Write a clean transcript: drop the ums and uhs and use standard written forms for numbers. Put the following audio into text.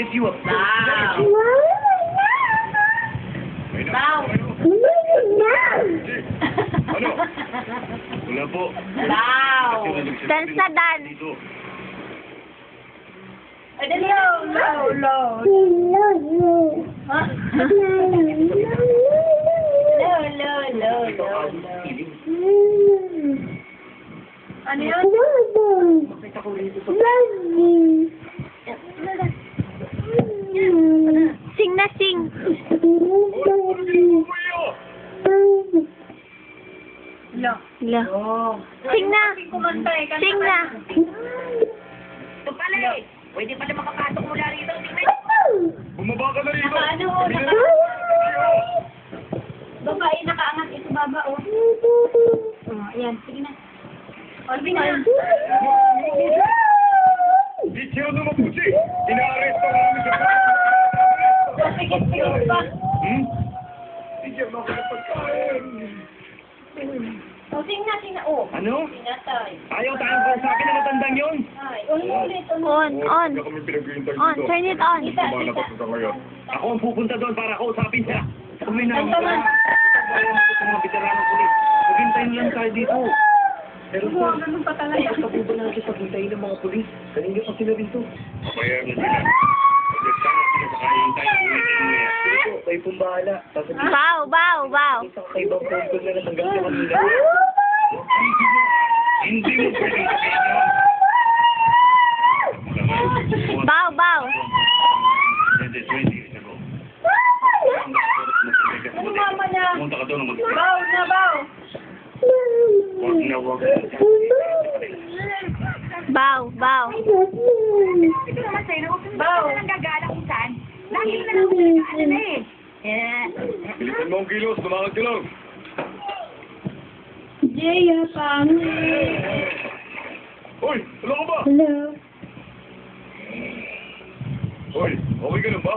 give you a Wow. Wow. Ano? Wala po. Wow. Dance na dance. Dito. Low. Huh? Low. Ano yun? Makita ko rito sa... Sing na sing. La. Sing na. Sing na. Ito pala eh. Pwede pala makapasok mula rito. Bumaba ka na rito! Ano? Babae nakaangat ito baba oh. Ayan, sige na. Olvin na. Di siya lumabuti! Ina-arresto ka namin sa... Masikit yun pa. Di siya makakapagkain! O, sing na. Oh. Ano? Sinatay. Ayaw tayong kausapin ng matandang yun! Ay, ulit. On. Hindi kami pinaghihintay On. Turn it on. Lumalabas na ngayon. Ako ang pupunta doon para kausapin siya. Kami na Ano naman? mga veteranong pulis. Maghintayin lang tayo dito. Pero sir, Ganun pa talaga. basta po ba natin paghintayin ng mga pulis? Kanina pa sila rito. Kaya na sila. Basta nga sila makahintay. Ito, kayo pong bahala. Sasabihin Bow. sa kakaibang phone call na natanggal niya kanina. Hindi mo pwedeng sabihin yun. Bow. 20 years ago. Mama na. Pumunta ka doon ng Bow. Wag. Bow. Ito naman sa'yo, huwag kang nagagala kung saan. Lagi mo na lang pinagkaanan na eh. Bilisan mo ang kilos, lumakad ka lang. Jaya, pangit. Hoy, wala ka ba? Hello. Hoy, okay ka lang ba?